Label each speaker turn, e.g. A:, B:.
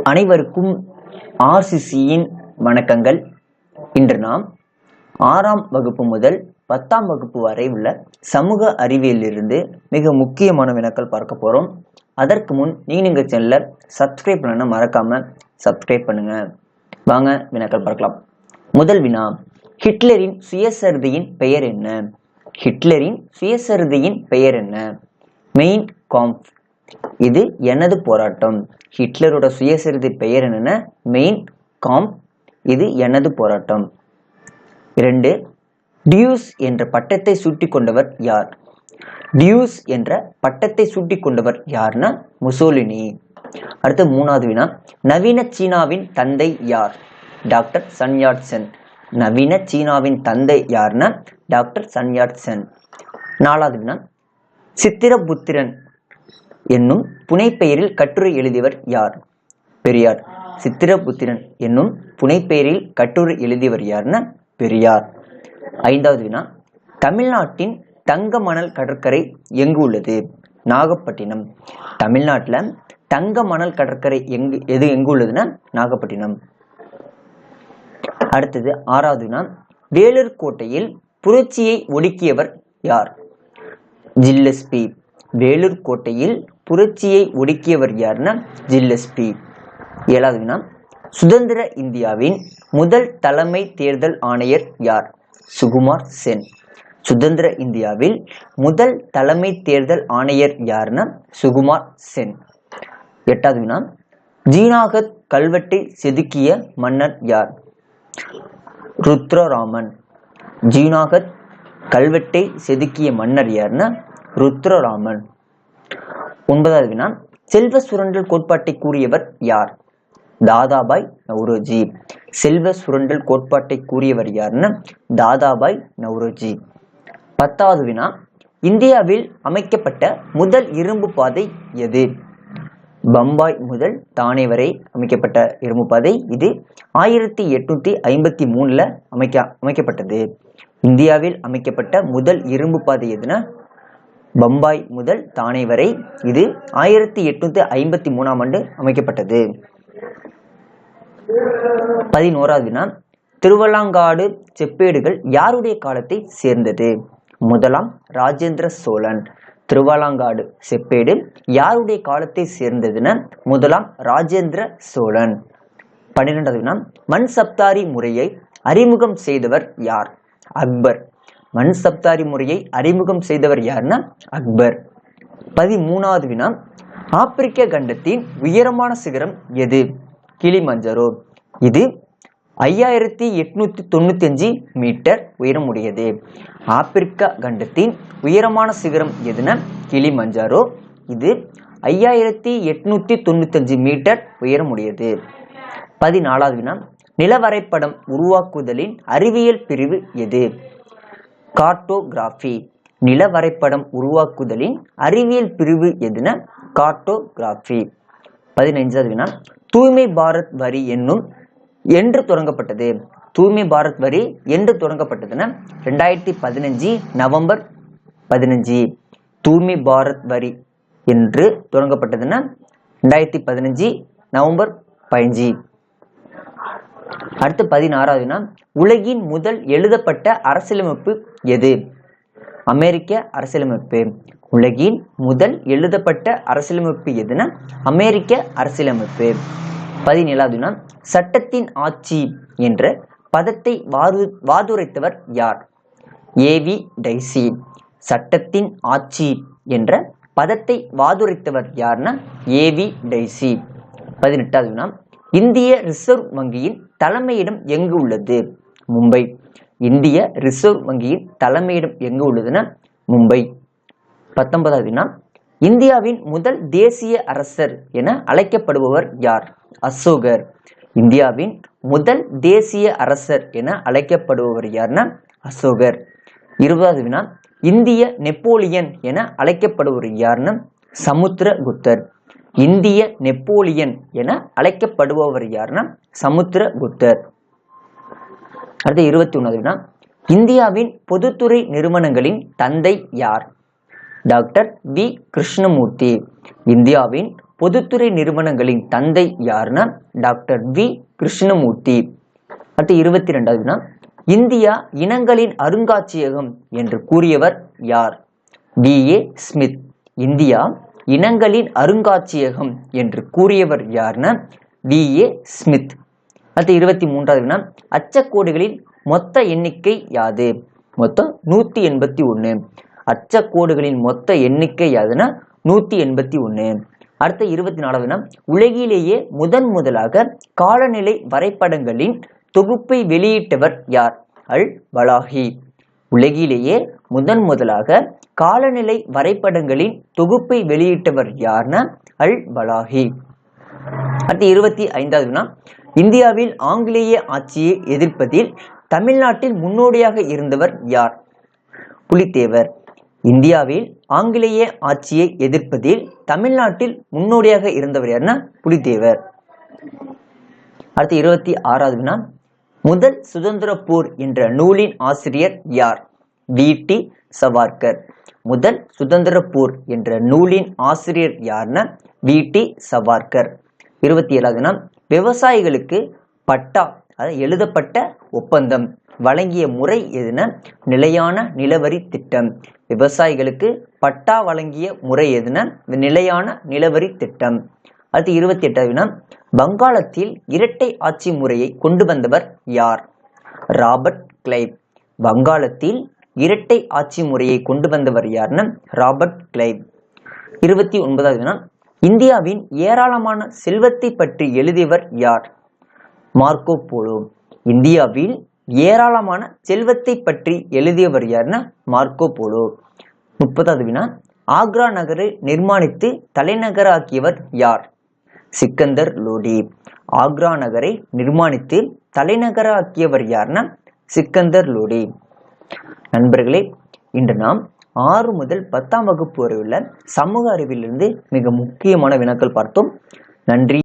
A: அனைவருக்கும் RCCயின் வணக்கங்கள். இன்று நாம் 6ஆம் வகுப்பு முதல் 10ஆம் வகுப்பு வரை உள்ள சமூக அறிவியலிலிருந்து மிக முக்கியமான வினாக்கள் பார்க்க போறோம். அதற்கு முன் நீங்க சேனலை சப்ஸ்கிரைப் பண்ண மறக்காம சப்ஸ்கிரைப் பண்ணுங்க. வாங்க வினாக்கள் பார்க்கலாம். முதல் வினா, ஹிட்லரின் சுயசரிதையின் பெயர் என்ன? ஹிட்லரின் சுயசரிதையின் பெயர் என்ன? மெயின் காம்ப். இது எனது போராட்டம். ஹிட்லரோட சுயசரிதை பெயர் என்னன்னா மெயின் காம்ப். இது எனது போராட்டம். 2. டியூஸ் என்ற பட்டத்தை சூட்டிக் கொண்டவர் யார்? டியூஸ் என்ற பட்டத்தை சூட்டிக் கொண்டவர் யார்னா முசோலினி. அடுத்து 3வது வினா, நவீன சீனாவின் தந்தை யார்? Doctor Sun Yat Sen. நவீன சீனாவின் தந்தை யார்னா டாக்டர் சன் யாட் சென். 4வது வினா, சித்திரபுத்திரன் என்னும் புனைப்பெயரில் கட்டுரை எழுதியவர் யார்? பெரியார். சித்திரபுத்திரன் என்னும் புனைப்பெயரில் கட்டுரை எழுதியவர் யார்னா பெரியார். 5வது வினா, தமிழ்நாட்டின் தங்க மணல் கடற்கரை எங்கு உள்ளது? நாகப்பட்டினம். தமிழ்நாட்டில் தங்க மணல் கடற்கரை எங்கு உள்ளதுன்னா நாகப்பட்டினம். அடுத்தது 6வது வினா, வேலூர் கோட்டையில் புரட்சியை ஒடுக்கியவர் யார்? ஜில்லஸ்பி. வேலூர் கோட்டையில் புரட்சியை ஒடுக்கியவர் யார்னா ஜில்லஸ்பி. 7வது வினா, சுதந்திர இந்தியாவின் முதல் தலைமை தேர்தல் ஆணையர் யார்? சுகுமார் சென். சுதந்திர இந்தியாவில் முதல் தலைமை தேர்தல் ஆணையர் யார்னா சுகுமார் சென். 8வது வினா, ஜீனாகத் கல்வெட்டை செதுக்கிய மன்னர் யார்? ருத்ரராமன். ஜீனாகத் கல்வெட்டை செதுக்கிய மன்னர் யார்னா ருத்ரராமன். 9வது வினா, செல்வ சுரண்டல் கோட்பாட்டை கூறியவர் யார்? தாதாபாய் நவ்ரோஜி. செல்வ சுரண்டல் கோட்பாட்டை கூறியவர் யார்னா தாதாபாய் நவ்ரோஜி. 10வது வினா, இந்தியாவில் அமைக்கப்பட்ட முதல் இரும்பு பாதை எது? பம்பாய் முதல் தானே வரை அமைக்கப்பட்ட இரும்பு பாதை. இது 1853 அமைக்கப்பட்டது. இந்தியாவில் அமைக்கப்பட்ட முதல் இரும்பு பாதை எதுனா பம்பாய் முதல் தானே வரை. இது 1853ஆம் ஆண்டு அமைக்கப்பட்டது. 11வது வினா, திருவலங்காடு செப்பேடுகள் யாருடைய காலத்தை சேர்ந்தது? முதலாம் ராஜேந்திர சோழன். திருவலங்காடு செப்பேடு யாருடைய காலத்தை சேர்ந்ததுன்னா முதலாம் ராஜேந்திர சோழன். 12வது வினா, மண் சப்தாரி முறையை அறிமுகம் செய்தவர் யார்? அக்பர். மண் சப்தாரி முறையை அறிமுகம் செய்தவர் யார்னா அக்பர். 13வது வினா, ஆப்பிரிக்க கண்டத்தின் உயரமான சிகரம் எது? கிளிமஞ்சரோ. இது 5895 மீட்டர் உயரம் உடையது. ஆப்பிரிக்க கண்டத்தின் உயரமான சிகரம் எதுனா கிளிமஞ்சாரோ. இது 5895 மீட்டர் உயரம் உடையது. 14வது வினா, நிலவரைபடம் உருவாக்குதலின் அறிவியல் பிரிவு எது? கார்டோகிராஃபி. நிலவரைபடம் உருவாக்குதலின் அறிவியல் பிரிவு எதுனா கார்டோகிராஃபி. 15வது வினா, தூய்மை பாரத் வரி என்று தொடங்கப்பட்டது? தூய்மை பாரத் வரி என்று தொடங்கப்பட்டதுன்னா 2015 நவம்பர் 15. தூய்மை பாரத் வரி என்று தொடங்கப்பட்டதுன்னா 2015 நவம்பர் 15. அடுத்து 16வது வினா, உலகின் முதல் எழுதப்பட்ட அரசியலமைப்பு எது? அமெரிக்க அரசியலமைப்பு. உலகின் முதல் எழுதப்பட்ட அரசியலமைப்பு எதுனா அமெரிக்க அரசியலமைப்பு. 17வது வினா, சட்டத்தின் ஆட்சி என்ற பதத்தை வாதுரைத்தவர் யார்? AV dicey. சட்டத்தின் ஆட்சி என்ற பதத்தை வாதுரைத்தவர் யார்னா ஏவி டைசி. 18வது வினா, இந்திய ரிசர்வ் வங்கியின் தலைமையிடம் எங்கு உள்ளது? மும்பை. இந்திய ரிசர்வ் வங்கியின் தலைமையிடம் எங்கு உள்ளதுன்னா மும்பை. 19வது வினா, இந்தியாவின் முதல் தேசிய அரசர் என அழைக்கப்படுபவர் யார்? அசோகர். இந்தியாவின் முதல் தேசிய அரசர் என அழைக்கப்படுபவர் யார்னா அசோகர். 20வது வினா, இந்திய நெப்போலியன் என அழைக்கப்படுபவர் யார்னா சமுத்திரகுப்தர். இந்திய நெப்போலியன் என அழைக்கப்படுபவர் யார்னா சமுத்திரகுப்தர். அடுத்து 21வது வினா, இந்தியாவின் பொதுத்துறை நிறுவனங்களின் தந்தை யார்? Doctor V Krishnamurthy. இந்தியாவின் பொதுத்துறை நிறுவனங்களின் தந்தை யாருன்னா டாக்டர் வி கிருஷ்ணமூர்த்தி. அடுத்து 22வது வினா, இந்தியா இனங்களின் அருங்காட்சியகம் என்று கூறியவர் யார்? வி.ஏ. ஸ்மித். இந்தியா இனங்களின் அருங்காட்சியகம் என்று கூறியவர் யாருன்னா வி.ஏ. ஸ்மித். அடுத்து 23வது வினா, அச்சக்கோடுகளின் மொத்த எண்ணிக்கை யாது? மொத்தம் 181. அச்சக்கோடுகளின் மொத்த எண்ணிக்கை யாதுன்னா 181. அடுத்த 24வது வினா, உலகிலேயே முதலாக காலநிலை வரைபடங்களின் தொகுப்பை வெளியிட்டவர் யார்? அல் பலாகி. உலகிலேயே முதலாக காலநிலை வரைபடங்களின் தொகுப்பை வெளியிட்டவர் யார்னா அல் பலாகி. அடுத்து 25வது வினா, இந்தியாவில் ஆங்கிலேய ஆட்சியை எதிர்ப்பதில் தமிழ்நாட்டில் முன்னோடியாக இருந்தவர் யார்? புலித்தேவர். இந்தியாவில் ஆங்கிலேய ஆட்சியை எதிர்ப்பதில் தமிழ்நாட்டில் முன்னோடியாக இருந்தவர் யாருன்னா புலித்தேவர். அடுத்து 26வது வினா, முதல் சுதந்திர போர் என்ற நூலின் ஆசிரியர் யார்? வி.டி. சவார்கர். முதல் சுதந்திர போர் என்ற நூலின் ஆசிரியர் யார்னா வி.டி. சவார்கர். 27வது வினா, விவசாயிகளுக்கு பட்டா எழுதப்பட்ட ஒப்பந்தம் வழங்கிய முறை எதுனா நிலையான நிலவரி திட்டம். விவசாயிகளுக்கு பட்டா வழங்கிய முறை எதுனா நிலையான நிலவரி திட்டம். அடுத்து 28வது வினா, வங்காளத்தில் இரட்டை ஆட்சி முறையை கொண்டு வந்தவர் யார்? Robert Clive. வங்காளத்தில் இரட்டை ஆட்சி முறையை கொண்டு வந்தவர் யார்னா ராபர்ட் கிளைவ். 29வது வினா, இந்தியாவின் ஏராளமான செல்வத்தை பற்றி எழுதியவர் யார்? Marco polo. இந்தியாவில் ஏராளமான செல்வத்தை பற்றி எழுதியவர் யார்னா மார்க்கோ போலோ. 30வது வினா, ஆக்ரா நகரை நிர்மாணித்து தலைநகராக்கியவர் யார்? சிக்கந்தர் லோடி. ஆக்ரா நகரை நிர்மாணித்து தலைநகராக்கியவர் யார்னா சிக்கந்தர் லோடி. நண்பர்களே, இன்று நாம் 6 முதல் 10ஆம் வகுப்பு வரை உள்ள சமூக அறிவிலிருந்து மிக முக்கியமான வினாக்கள் பார்த்தோம். நன்றி.